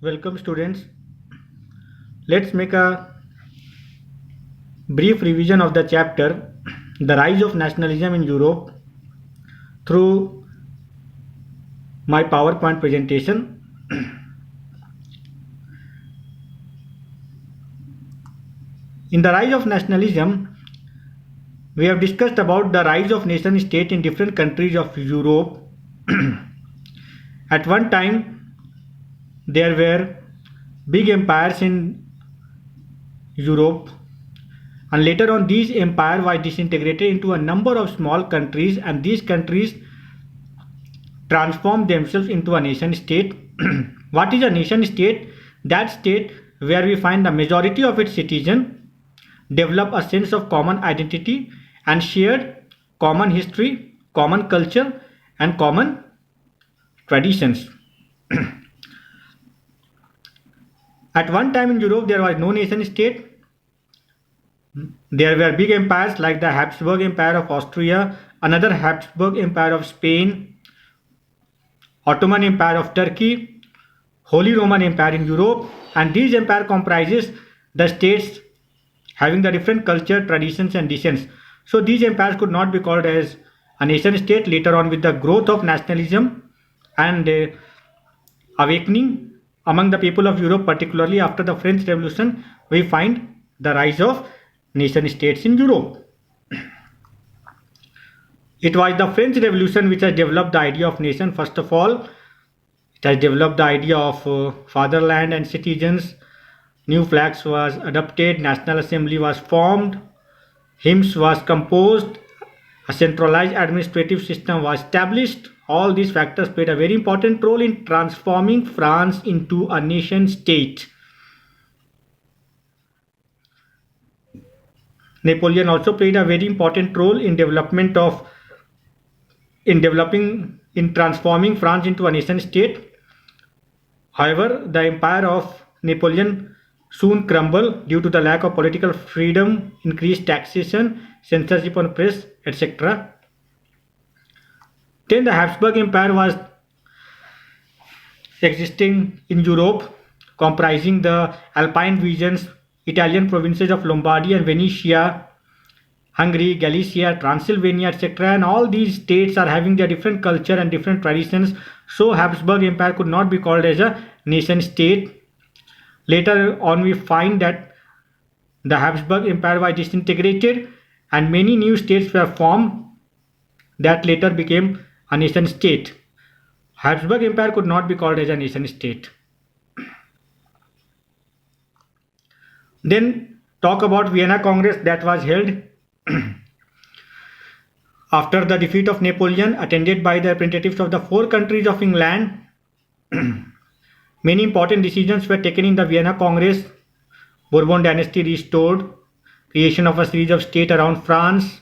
Welcome students. Let's make a brief revision of the chapter The Rise of Nationalism in Europe through my PowerPoint presentation. In The Rise of Nationalism, we have discussed about the rise of nation state in different countries of Europe. At one time, there were big empires in Europe, and later on these empires were disintegrated into a number of small countries, and these countries transformed themselves into a nation state. What is a nation state? That state where we find the majority of its citizens develop a sense of common identity and shared common history, common culture, and common traditions. At one time in Europe, there was no nation state. There were big empires like the Habsburg Empire of Austria, another Habsburg Empire of Spain, Ottoman Empire of Turkey, Holy Roman Empire in Europe, and these empire comprises the states having the different culture, traditions, and descents. So these empires could not be called as a nation state. Later on, with the growth of nationalism and awakening among the people of Europe, particularly after the French Revolution, we find the rise of nation states in Europe. It was the French Revolution which has developed the idea of nation. First of all, it has developed the idea of fatherland and citizens. New flags was adopted, National Assembly was formed, hymns was composed, a centralized administrative system was established. All these factors played a very important role in transforming France into a nation state. Napoleon also played a very important role in transforming France into a nation state. However, the empire of Napoleon soon crumbled due to the lack of political freedom, increased taxation, censorship on press, etc. Then the Habsburg Empire was existing in Europe, comprising the Alpine regions, Italian provinces of Lombardy and Venetia, Hungary, Galicia, Transylvania, etc. And all these states are having their different culture and different traditions. So Habsburg Empire could not be called as a nation state. Later on, we find that the Habsburg Empire was disintegrated and many new states were formed that later became a nation state. Habsburg Empire could not be called as a nation state. Then talk about Vienna Congress that was held after the defeat of Napoleon, attended by the representatives of the four countries of England. Many important decisions were taken in the Vienna Congress. Bourbon dynasty restored, creation of a series of states around France,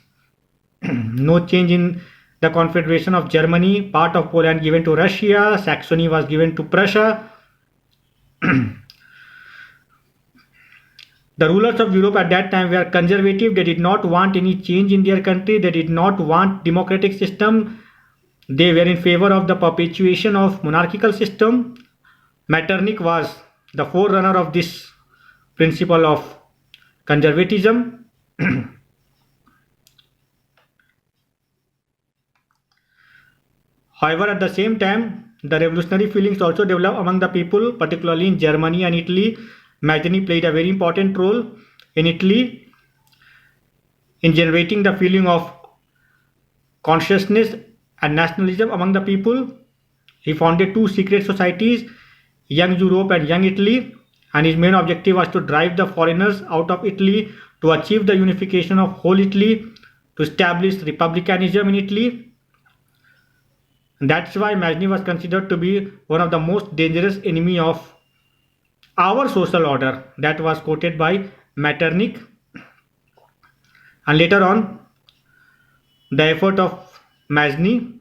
no change in the Confederation of Germany, part of Poland given to Russia, Saxony was given to Prussia. The rulers of Europe at that time were conservative. They did not want any change in their country. They did not want democratic system. They were in favor of the perpetuation of monarchical system. Metternich was the forerunner of this principle of conservatism. However, at the same time, the revolutionary feelings also developed among the people, particularly in Germany and Italy. Mazzini played a very important role in Italy in generating the feeling of consciousness and nationalism among the people. He founded two secret societies, Young Europe and Young Italy, and his main objective was to drive the foreigners out of Italy, to achieve the unification of whole Italy, to establish republicanism in Italy. And that's why Mazzini was considered to be one of the most dangerous enemy of our social order. That was quoted by Metternich. And later on, the effort of Mazzini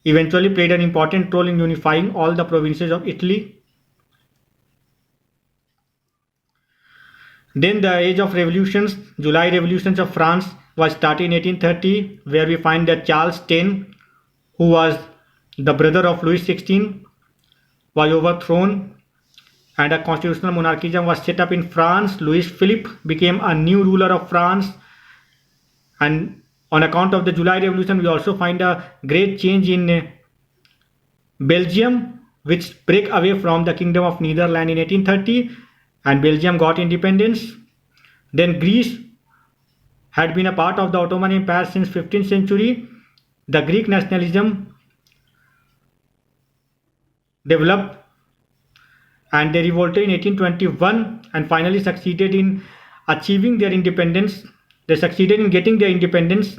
eventually played an important role in unifying all the provinces of Italy. Then the age of revolutions, July revolutions of France was started in 1830, where we find that Charles X, who was the brother of Louis XVI, was overthrown and a constitutional monarchism was set up in France. Louis Philippe became a new ruler of France, and on account of the July Revolution, we also find a great change in Belgium, which break away from the Kingdom of Netherlands in 1830, and Belgium got independence. Then Greece had been a part of the Ottoman Empire since 15th century. The Greek nationalism developed and they revolted in 1821 and finally succeeded in achieving their independence. They succeeded in getting their independence.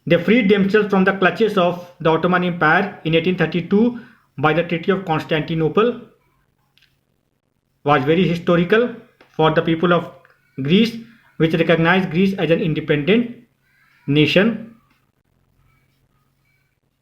They freed themselves from the clutches of the Ottoman Empire in 1832 by the Treaty of Constantinople. Was very historical for the people of Greece, which recognized Greece as an independent nation.